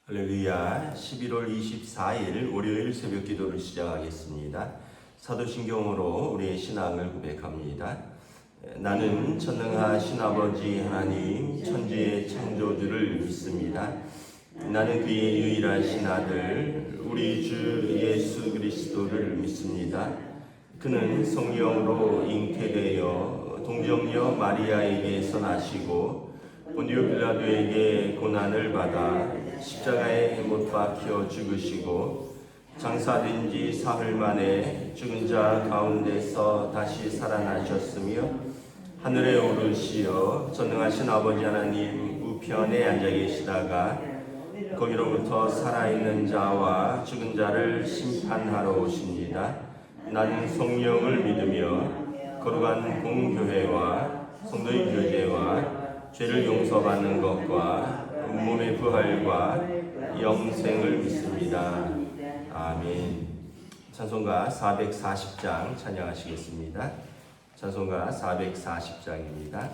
할렐루야. 11월 24일 월요일 새벽 기도를 시작하겠습니다. 사도신경으로 우리의 신앙을 고백합니다. 나는 전능하신 아버지 하나님 천지의 창조주를 믿습니다. 나는 그의 유일하신 아들 우리 주 예수 그리스도를 믿습니다. 그는 성령으로 잉태되어 동정녀 마리아에게서 나시고 본디오 빌라도에게 고난을 받아 십자가에 못 박혀 죽으시고 장사된 지 사흘 만에 죽은 자 가운데서 다시 살아나셨으며 하늘에 오르시어 전능하신 아버지 하나님 우편에 앉아 계시다가 거기로부터 살아있는 자와 죽은 자를 심판하러 오십니다. 나는 성령을 믿으며 거룩한 공교회와 성도의 교제와 죄를 용서받는 것과 몸의 부활과 영생을 믿습니다. 아멘. 찬송가 440장 찬양하시겠습니다. 찬송가 440장입니다.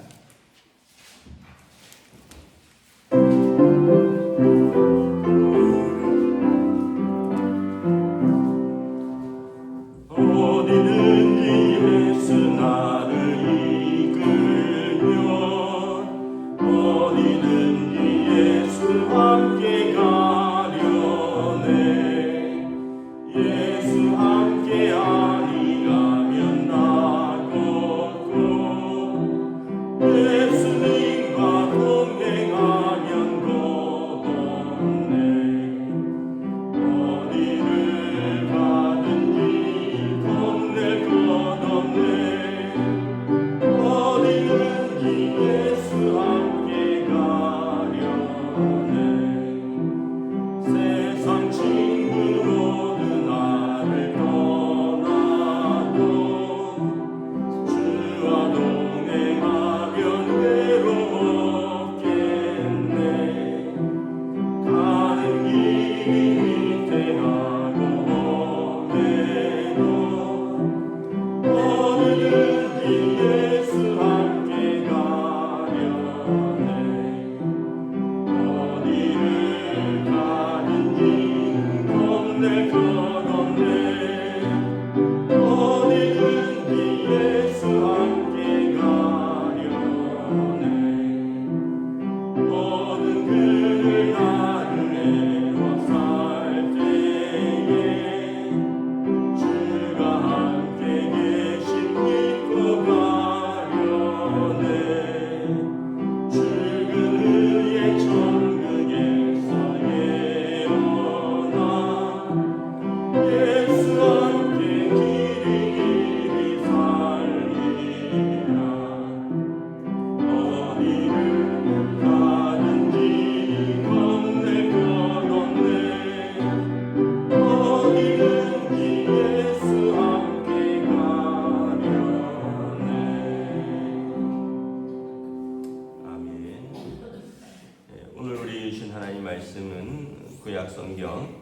말씀은 구약성경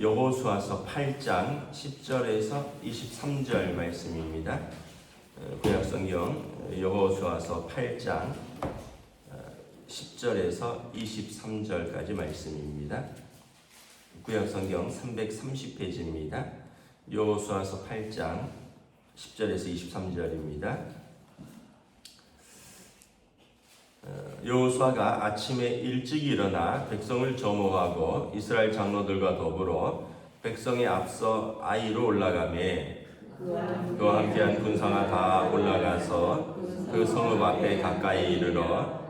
여호수아서 8장 10절에서 23절 말씀입니다. 구약성경 여호수아서 8장 10절에서 23절까지 말씀입니다. 구약성경 330페이지입니다. 여호수아서 8장 10절에서 23절입니다. 여호수아가 아침에 일찍 일어나 백성을 점호하고 이스라엘 장로들과 더불어 백성에 앞서 아이로 올라가매 그와 함께한 군사가 다 올라가서 그 성읍 앞에 가까이 이르러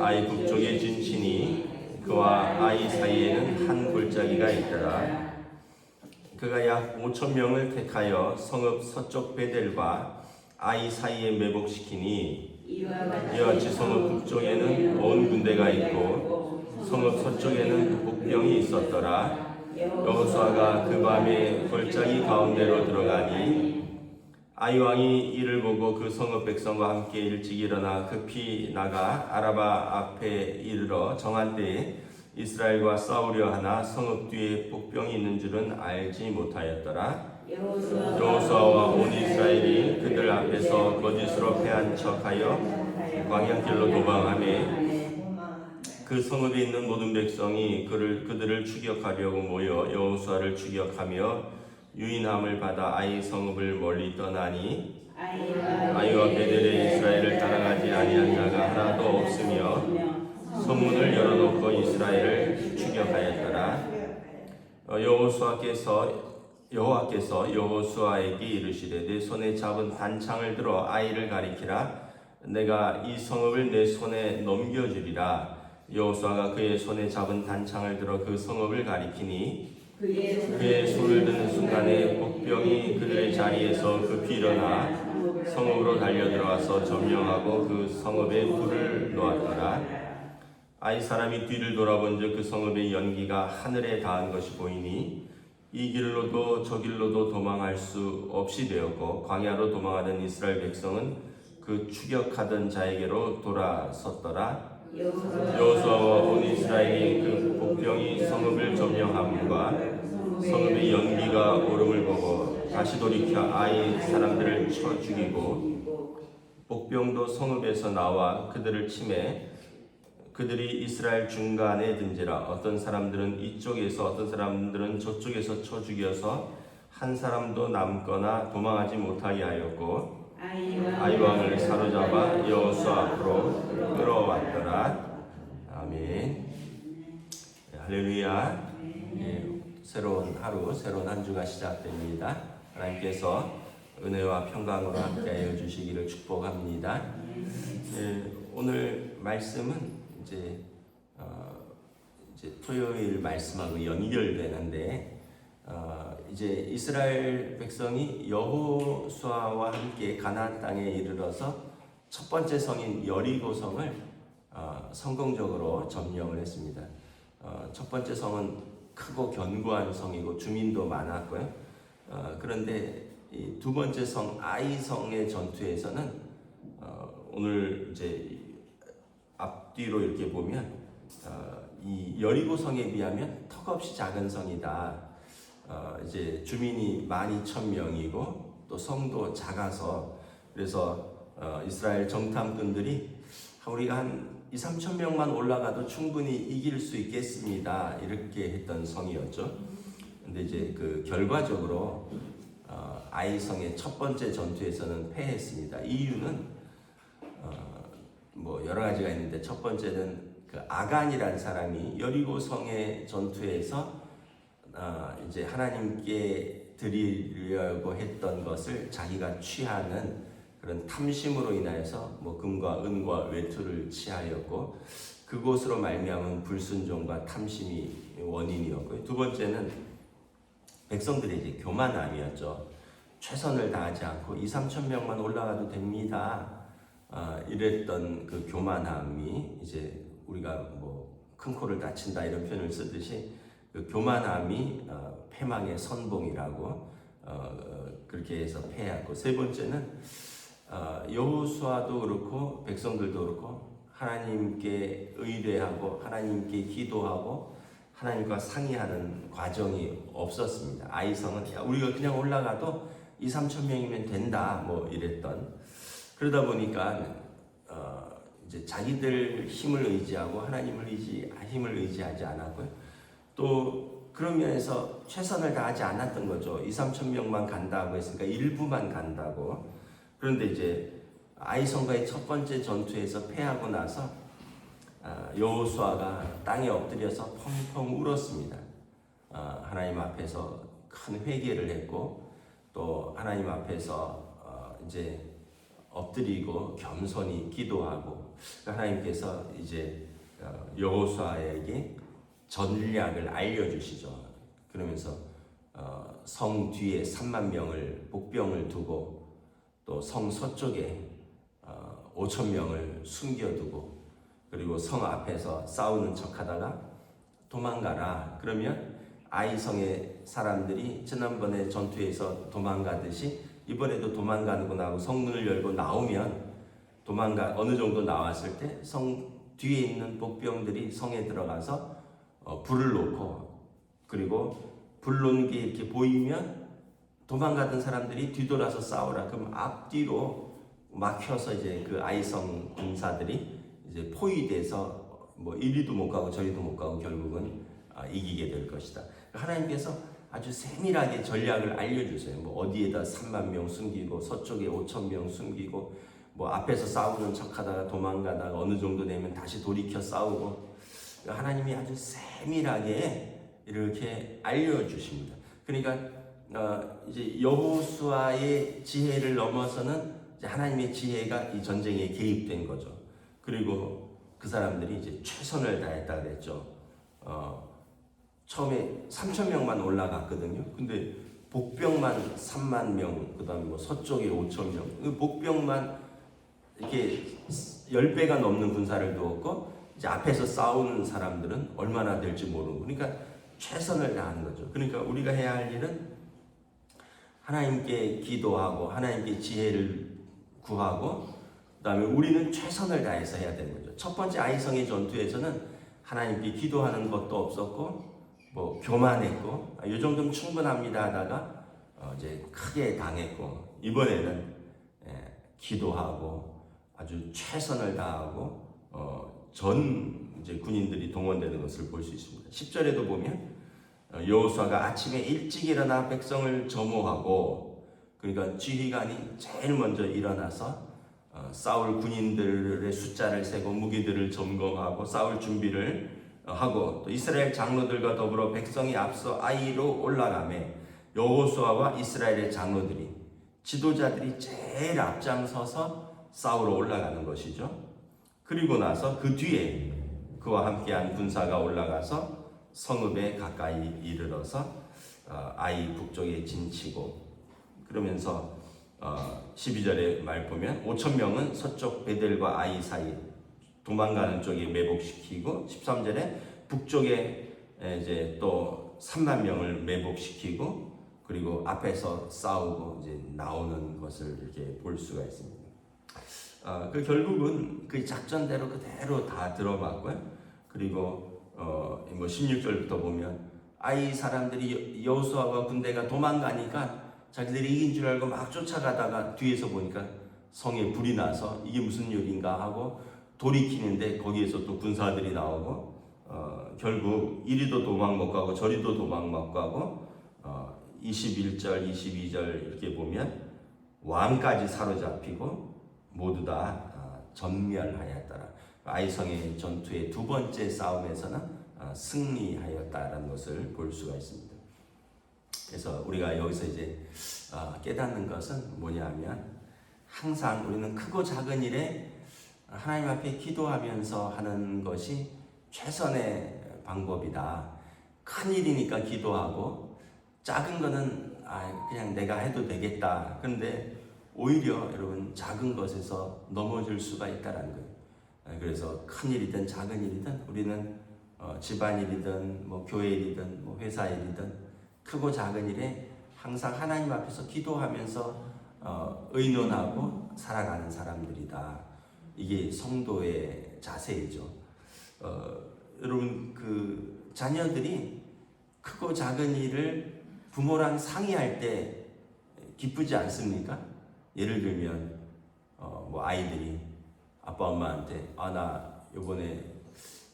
아이 북쪽에 진치니 그와 아이 사이에는 한 골짜기가 있더라. 그가 약 5,000명을 택하여 성읍 서쪽 베델과 아이 사이에 매복시키니 이와 같이 성읍 북쪽에는 온 군대가 있고 성읍 서쪽에는 복병이 있었더라. 여호수아가 그 밤에 골짜기 가운데로 들어가니 아이 왕이 이를 보고 그 성읍 백성과 함께 일찍 일어나 급히 나가 아라바 앞에 이르러 정한 때에 이스라엘과 싸우려 하나 성읍 뒤에 복병이 있는 줄은 알지 못하였더라. 여호수아와 온 이스라엘이 그들 앞에서 거짓으로 패한 척하여 광야길로 도망하매 그 그 성읍에 있는 모든 백성이 그들을 추격하려고 모여 여호수아를 추격하며 유인함을 받아 아이 성읍을 멀리 떠나니 아이와 베델에 이스라엘을 따라가지 아니한 자가 하나도 없으며 성문을 열어놓고 이스라엘을 추격하였더라. 여호와께서 여호수아에게 이르시되 내 손에 잡은 단창을 들어 아이를 가리키라. 내가 이 성읍을 내 손에 넘겨주리라. 여호수아가 그의 손에 잡은 단창을 들어 그 성읍을 가리키니 그의 손을 드는 순간에 복병이 그들의 자리에서 급히 일어나 성읍으로 달려들어와서 점령하고 그 성읍에 불을 놓았더라. 아이 사람이 뒤를 돌아본즉 그 성읍의 연기가 하늘에 닿은 것이 보이니 이 길로도 저 길로도 도망할 수 없이 되었고 광야로 도망하던 이스라엘 백성은 그 추격하던 자에게로 돌아섰더라. 여호수아와 온 이스라엘이 그 복병이 성읍을 점령함과 성읍의 연기가 오름을 보고 다시 돌이켜 아이 사람들을 쳐 죽이고 복병도 성읍에서 나와 그들을 치매 그들이 이스라엘 중간에 든지라. 어떤 사람들은 이쪽에서 어떤 사람들은 저쪽에서 쳐 죽여서 한 사람도 남거나 도망하지 못하게 하였고 아이 왕을 사로잡아 여호수아 앞으로 끌어왔더라. 아멘. 할렐루야. 새로운 하루, 새로운 한 주가 시작됩니다. 하나님께서 은혜와 평강으로 함께하여 주시기를 축복합니다. 오늘 말씀은 이제 토요일 말씀하고 연결되는데 이제 이스라엘 백성이 여호수아와 함께 가나안 땅에 이르러서 첫 번째 성인 여리고성을 성공적으로 점령을 했습니다. 첫 번째 성은 크고 견고한 성이고 주민도 많았고요. 그런데 이 두 번째 성 아이성의 전투에서는 오늘 이제 앞뒤로 이렇게 보면 이 여리고성에 비하면 턱없이 작은 성이다. 이제 주민이 12,000명이고 또 성도 작아서 그래서 이스라엘 정탐꾼들이 우리가 한 2,000~3,000명만 올라가도 충분히 이길 수 있겠습니다. 이렇게 했던 성이었죠. 근데 이제 그 결과적으로 아이성의 첫 번째 전투에서는 패했습니다. 이유는 뭐 여러 가지가 있는데 첫 번째는 그 아간이라는 사람이 여리고성의 전투에서 이제 하나님께 드리려고 했던 것을 자기가 취하는 그런 탐심으로 인하여서 뭐 금과 은과 외투를 취하였고 그곳으로 말미암은 불순종과 탐심이 원인이었고요. 두 번째는 백성들의 이제 교만함이었죠. 최선을 다하지 않고 2~3,000명만 올라가도 됩니다. 이랬던 그 교만함이 이제 우리가 뭐 큰 코를 다친다 이런 표현을 쓰듯이 그 교만함이 패망의 선봉이라고 그렇게 해서 패했고 세 번째는 여호수아도 그렇고 백성들도 그렇고 하나님께 의뢰하고 하나님께 기도하고 하나님과 상의하는 과정이 없었습니다. 아이성은 우리가 그냥 올라가도 2~3,000명이면 된다 뭐 이랬던 그러다 보니까 이제 자기들 힘을 의지하고 하나님을 힘을 의지하지 않았고요. 또 그런 면에서 최선을 다하지 않았던 거죠. 2~3,000명만 간다고 했으니까 일부만 간다고. 그런데 이제 아이성과의 첫 번째 전투에서 패하고 나서 여호수아가 땅에 엎드려서 펑펑 울었습니다. 하나님 앞에서 큰 회개를 했고 또 하나님 앞에서 이제 엎드리고 겸손히 기도하고 하나님께서 이제 여호수아에게 전략을 알려주시죠. 그러면서 성 뒤에 30,000명을 복병을 두고 또 성 서쪽에 5,000명을 숨겨두고 그리고 성 앞에서 싸우는 척하다가 도망가라. 그러면 아이성의 사람들이 지난번에 전투에서 도망가듯이 이번에도 도망가는구나 하고 성문을 열고 나오면 어느 정도 나왔을 때 성 뒤에 있는 복병들이 성에 들어가서 불을 놓고 그리고 불 놓는 게 이렇게 보이면 도망가던 사람들이 뒤돌아서 싸우라. 그럼 앞뒤로 막혀서 이제 그 아이성 군사들이 이제 포위돼서 뭐 이리도 못 가고 저리도 못 가고 결국은 이기게 될 것이다. 하나님께서 아주 세밀하게 전략을 알려주세요. 뭐 어디에다 3만 명 숨기고 서쪽에 5천 명 숨기고 뭐 앞에서 싸우는 척하다가 도망가다가 어느 정도 되면 다시 돌이켜 싸우고 하나님이 아주 세밀하게 이렇게 알려주십니다. 그러니까 이제 여호수아의 지혜를 넘어서는 이제 하나님의 지혜가 이 전쟁에 개입된 거죠. 그리고 그 사람들이 이제 최선을 다했다 그랬죠. 처음에 3천 명만 올라갔거든요. 근데 복병만 3만 명, 그다음에 뭐 서쪽에 5천 명, 복병만 이렇게 10배가 넘는 군사를 두었고 이제 앞에서 싸우는 사람들은 얼마나 될지 모르고, 그러니까 최선을 다하는 거죠. 그러니까 우리가 해야 할 일은 하나님께 기도하고 하나님께 지혜를 구하고 그다음에 우리는 최선을 다해서 해야 되는 거죠. 첫 번째 아이성의 전투에서는 하나님께 기도하는 것도 없었고 뭐 교만했고 이 정도면 충분합니다 하다가 이제 크게 당했고, 이번에는 기도하고 아주 최선을 다하고 전 이제 군인들이 동원되는 것을 볼 수 있습니다. 10절에도 보면 여호수아가 아침에 일찍 일어나 백성을 점호하고, 그러니까 지휘관이 제일 먼저 일어나서 싸울 군인들의 숫자를 세고 무기들을 점검하고 싸울 준비를 하고, 또 이스라엘 장로들과 더불어 백성이 앞서 아이로 올라가매 여호수아와 이스라엘의 장로들이 지도자들이 제일 앞장서서 싸우러 올라가는 것이죠. 그리고 나서 그 뒤에 그와 함께한 군사가 올라가서 성읍에 가까이 이르러서 아이 북쪽에 진치고, 그러면서 12절의 말 보면 5천 명은 서쪽 베델과 아이 사이 도망가는 쪽에 매복시키고, 13절에 북쪽에 이제 또 3만 명을 매복시키고, 그리고 앞에서 싸우고 이제 나오는 것을 이렇게 볼 수가 있습니다. 그 결국은 그 작전대로 그대로 다 들어갔고요. 그리고 뭐 16절부터 보면 아이 사람들이 여호수아와 군대가 도망가니까 자기들이 이긴 줄 알고 막 쫓아가다가 뒤에서 보니까 성에 불이 나서 이게 무슨 일인가 하고 돌이키는데 거기에서 또 군사들이 나오고 결국 이리도 도망 못 가고 저리도 도망 못 가고 21절, 22절 이렇게 보면 왕까지 사로잡히고 모두 다 전멸하였더라. 아이성의 전투의 두 번째 싸움에서는 승리하였다라는 것을 볼 수가 있습니다. 그래서 우리가 여기서 이제 깨닫는 것은 뭐냐면, 항상 우리는 크고 작은 일에 하나님 앞에 기도하면서 하는 것이 최선의 방법이다. 큰 일이니까 기도하고 작은 거는 그냥 내가 해도 되겠다. 그런데 오히려 여러분 작은 것에서 넘어질 수가 있다라는 거예요. 그래서 큰 일이든 작은 일이든 우리는 집안일이든 뭐 교회 일이든 뭐 회사 일이든 크고 작은 일에 항상 하나님 앞에서 기도하면서 의논하고 살아가는 사람들이다. 이게 성도의 자세이죠. 여러분 그 자녀들이 크고 작은 일을 부모랑 상의할 때 기쁘지 않습니까? 예를 들면 뭐 아이들이 아빠 엄마한테 나 이번에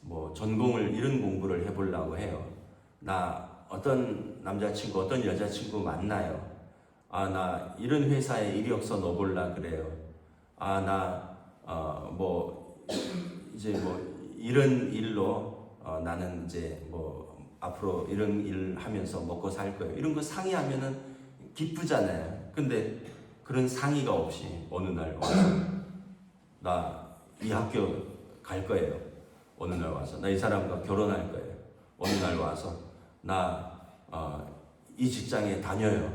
뭐 전공을 이런 공부를 해보려고 해요. 나 어떤 남자친구 어떤 여자친구 만나요. 나 이런 회사에 이력서 넣어볼라 그래요. 나 뭐 이제 뭐 이런 일로 나는 이제 뭐 앞으로 이런 일 하면서 먹고 살 거예요. 이런 거 상의하면은 기쁘잖아요. 근데 그런 상의가 없이 어느 날 와서 나 이 학교 갈 거예요. 어느 날 와서 나 이 사람과 결혼할 거예요. 어느 날 와서 나 이 직장에 다녀요.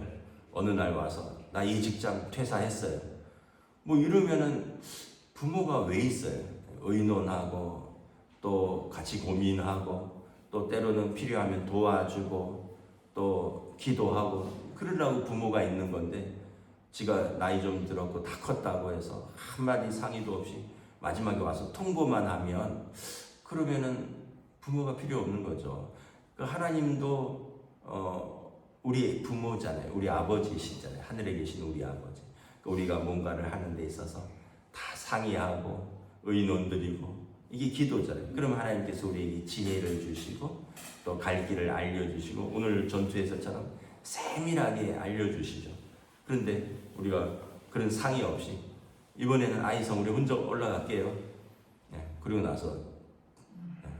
어느 날 와서 나 이 직장 퇴사했어요. 뭐 이러면은 부모가 왜 있어요? 의논하고 또 같이 고민하고 또 때로는 필요하면 도와주고 또 기도하고 그러려고 부모가 있는 건데, 지가 나이 좀 들었고 다 컸다고 해서 한마디 상의도 없이 마지막에 와서 통보만 하면 그러면은 부모가 필요 없는 거죠. 하나님도 우리 부모잖아요. 우리 아버지시잖아요. 하늘에 계신 우리 아버지. 우리가 뭔가를 하는 데 있어서 다 상의하고 의논드리고 이게 기도잖아요. 그러면 하나님께서 우리에게 지혜를 주시고 또 갈 길을 알려주시고 오늘 전투에서처럼 세밀하게 알려주시죠. 그런데 우리가 그런 상의 없이 이번에는 아이성 우리 혼자 올라갈게요. 그리고 나서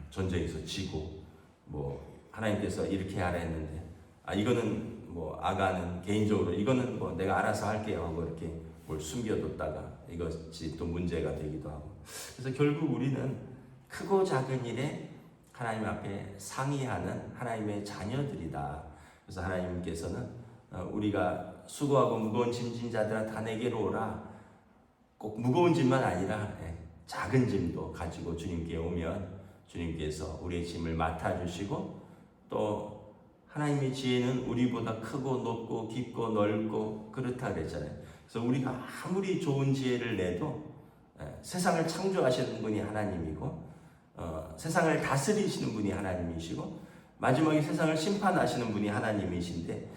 전쟁에서 지고 뭐 하나님께서 이렇게 하라 했는데 이거는 뭐 아가는 개인적으로 이거는 뭐 내가 알아서 할게요 하고 이렇게 뭘 숨겨뒀다가 이것이 또 문제가 되기도 하고. 그래서 결국 우리는 크고 작은 일에 하나님 앞에 상의하는 하나님의 자녀들이다. 그래서 하나님께서는 우리가 수고하고 무거운 짐진 자들아 다 내게로 오라. 꼭 무거운 짐만 아니라 작은 짐도 가지고 주님께 오면 주님께서 우리의 짐을 맡아주시고 또 하나님의 지혜는 우리보다 크고 높고 깊고 넓고 그렇다 그랬잖아요. 그래서 우리가 아무리 좋은 지혜를 내도 세상을 창조하시는 분이 하나님이고 세상을 다스리시는 분이 하나님이시고 마지막에 세상을 심판하시는 분이 하나님이신데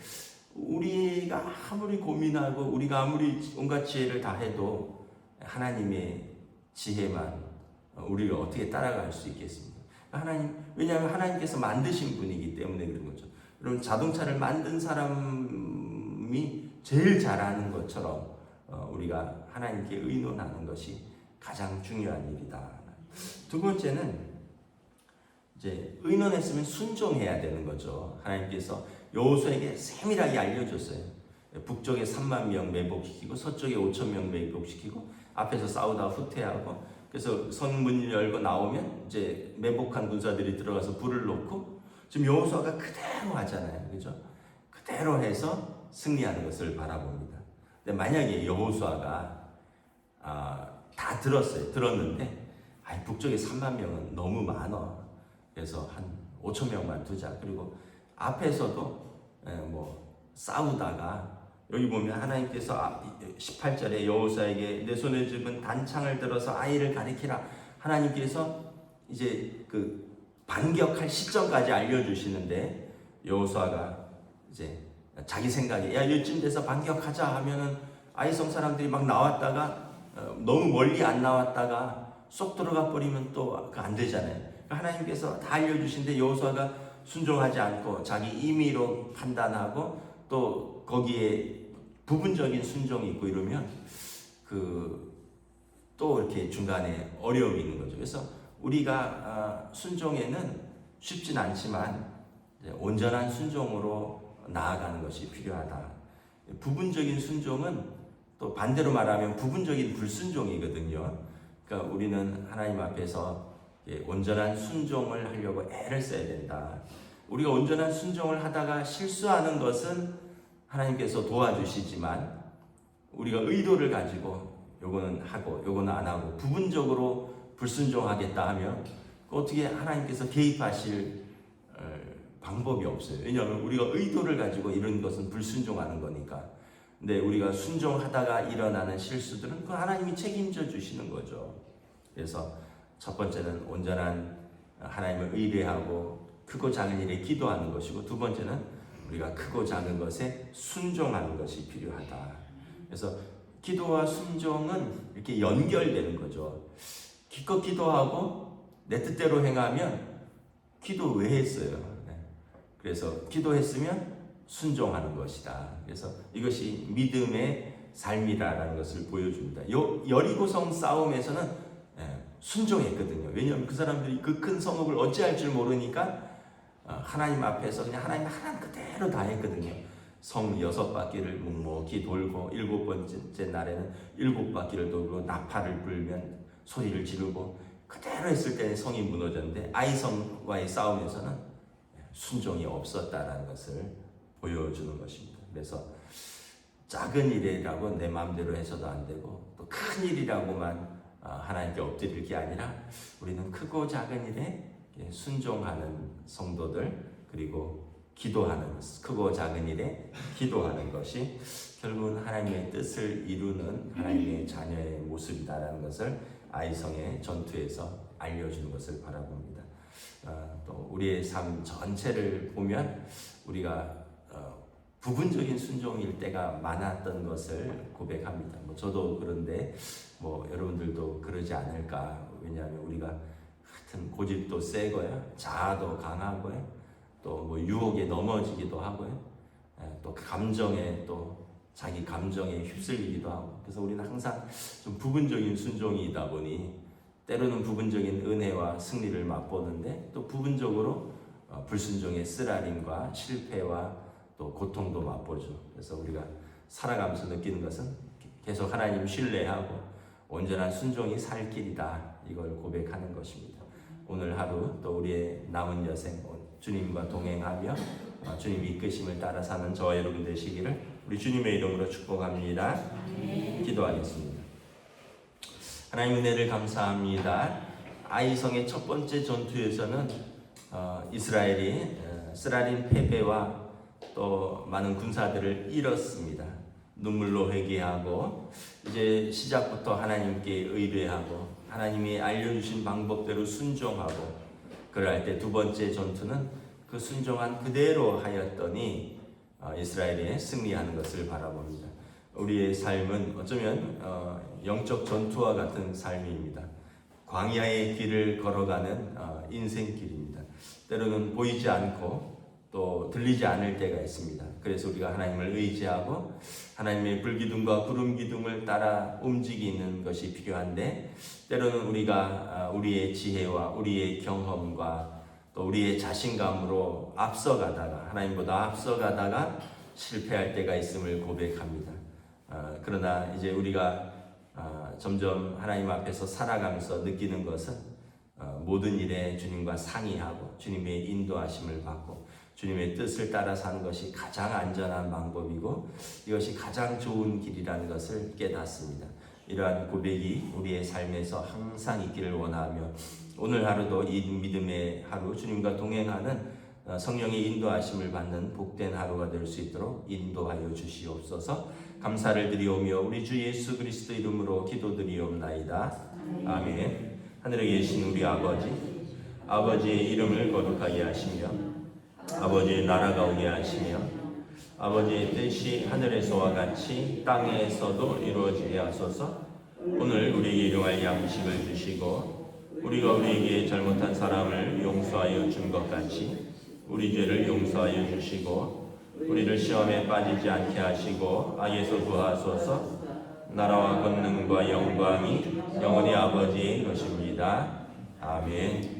우리가 아무리 고민하고 우리가 아무리 온갖 지혜를 다 해도 하나님의 지혜만 우리를 어떻게 따라갈 수 있겠습니까? 왜냐하면 하나님께서 만드신 분이기 때문에 그런 거죠. 여러분 자동차를 만든 사람이 제일 잘하는 것처럼 우리가 하나님께 의논하는 것이 가장 중요한 일이다. 두 번째는 이제 의논했으면 순종해야 되는 거죠. 하나님께서 여호수아에게 세밀하게 알려줬어요. 북쪽에 3만 명 매복시키고 서쪽에 5천 명 매복시키고 앞에서 싸우다가 후퇴하고 그래서 성문 열고 나오면 이제 매복한 군사들이 들어가서 불을 놓고 지금 여호수아가 그대로 하잖아요. 그죠? 그대로 해서 승리하는 것을 바라봅니다. 근데 만약에 여호수아가 다 들었는데 북쪽에 3만 명은 너무 많아. 그래서 한 5천 명만 두자. 그리고 앞에서도 뭐 싸우다가 여기 보면 하나님께서 18절에 여호수아에게 내 손에 쥐은 단창을 들어서 아이를 가리키라. 하나님께서 이제 그 반격할 시점까지 알려주시는데 여호수아가 이제 자기 생각에 이쯤 돼서 반격하자 하면은 아이성 사람들이 막 나왔다가 너무 멀리 안 나왔다가 쏙 들어가 버리면 또 안 되잖아요. 하나님께서 다 알려주신데 여호수아가 순종하지 않고 자기 임의로 판단하고 또 거기에 부분적인 순종이 있고 이러면 또 이렇게 중간에 어려움이 있는 거죠. 그래서 우리가 순종에는 쉽진 않지만 온전한 순종으로 나아가는 것이 필요하다. 부분적인 순종은 또 반대로 말하면 부분적인 불순종이거든요. 그러니까 우리는 하나님 앞에서 온전한 순종을 하려고 애를 써야 된다. 우리가 온전한 순종을 하다가 실수하는 것은 하나님께서 도와주시지만 우리가 의도를 가지고 요거는 하고 요거는 안 하고 부분적으로 불순종하겠다 하면 어떻게 하나님께서 개입하실 방법이 없어요. 왜냐하면 우리가 의도를 가지고 이런 것은 불순종하는 거니까. 근데 우리가 순종하다가 일어나는 실수들은 그 하나님이 책임져 주시는 거죠. 그래서 첫 번째는 온전한 하나님을 의뢰하고 크고 작은 일에 기도하는 것이고 두 번째는 우리가 크고 작은 것에 순종하는 것이 필요하다. 그래서 기도와 순종은 이렇게 연결되는 거죠. 기껏 기도하고 내 뜻대로 행하면 기도 왜 했어요? 그래서 기도했으면 순종하는 것이다. 그래서 이것이 믿음의 삶이라는 것을 보여줍니다. 여리고성 싸움에서는 순종했거든요. 왜냐하면 그 사람들이 그 큰 성읍을 어찌할 줄 모르니까 하나님 앞에서 그냥 하나님 그대로 다 했거든요. 성 6바퀴를 묵묵히 돌고 7번째 날에는 7바퀴를 돌고 나팔을 불면 소리를 지르고 그대로 했을 때는 성이 무너졌는데 아이성과의 싸움에서는 순종이 없었다라는 것을 보여주는 것입니다. 그래서 작은 일이라고 내 마음대로 해서도 안 되고 또 큰 일이라고만 하나님께 엎드릴 게 아니라 우리는 크고 작은 일에 순종하는 성도들 그리고 기도하는 크고 작은 일에 기도하는 것이 결국은 하나님의 뜻을 이루는 하나님의 자녀의 모습이다라는 것을 아이성의 전투에서 알려주는 것을 바라봅니다. 또 우리의 삶 전체를 보면 우리가 부분적인 순종일 때가 많았던 것을 고백합니다. 저도 그런데 여러분들도 그러지 않을까. 왜냐하면 우리가 하여튼 고집도 세고요, 자아도 강하고요, 또 뭐 유혹에 넘어지기도 하고요, 또 감정에 또 자기 감정에 휩쓸리기도 하고. 그래서 우리는 항상 좀 부분적인 순종이다 보니 때로는 부분적인 은혜와 승리를 맛보는데 또 부분적으로 불순종의 쓰라림과 실패와 또 고통도 맛보죠. 그래서 우리가 살아가면서 느끼는 것은 계속 하나님 신뢰하고 온전한 순종이 살 길이다, 이걸 고백하는 것입니다. 오늘 하루 또 우리의 남은 여생 주님과 동행하며 주님 이끄심을 따라 사는 저와 여러분 되시기를 우리 주님의 이름으로 축복합니다. 기도하겠습니다. 하나님 은혜를 감사합니다. 아이성의 첫 번째 전투에서는 이스라엘이 쓰라린 패배와 또 많은 군사들을 잃었습니다. 눈물로 회개하고 이제 시작부터 하나님께 의뢰하고 하나님이 알려주신 방법대로 순종하고 그럴 때 두 번째 전투는 그 순종한 그대로 하였더니 이스라엘이 승리하는 것을 바라봅니다. 우리의 삶은 어쩌면 영적 전투와 같은 삶입니다. 광야의 길을 걸어가는 인생길입니다. 때로는 보이지 않고 또 들리지 않을 때가 있습니다. 그래서 우리가 하나님을 의지하고 하나님의 불기둥과 구름기둥을 따라 움직이는 것이 필요한데, 때로는 우리가 우리의 지혜와 우리의 경험과 또 우리의 자신감으로 앞서가다가 하나님보다 앞서가다가 실패할 때가 있음을 고백합니다. 그러나 이제 우리가 점점 하나님 앞에서 살아가면서 느끼는 것은 모든 일에 주님과 상의하고 주님의 인도하심을 받고 주님의 뜻을 따라 사는 것이 가장 안전한 방법이고 이것이 가장 좋은 길이라는 것을 깨닫습니다. 이러한 고백이 우리의 삶에서 항상 있기를 원하며 오늘 하루도 이 믿음의 하루, 주님과 동행하는 성령의 인도하심을 받는 복된 하루가 될 수 있도록 인도하여 주시옵소서. 감사를 드리오며 우리 주 예수 그리스도 이름으로 기도드리옵나이다. 아멘. 하늘에 계신 우리 아버지의 이름을 거룩하게 하시며 아버지의 나라가 오게 하시며 아버지의 뜻이 하늘에서와 같이 땅에서도 이루어지게 하소서. 오늘 우리에게 일용할 양식을 주시고 우리가 우리에게 잘못한 사람을 용서하여 준 것 같이 우리 죄를 용서하여 주시고 우리를 시험에 빠지지 않게 하시고 악에서 구하소서. 나라와 권능과 영광이 영원히 아버지의 것입니다. 아멘.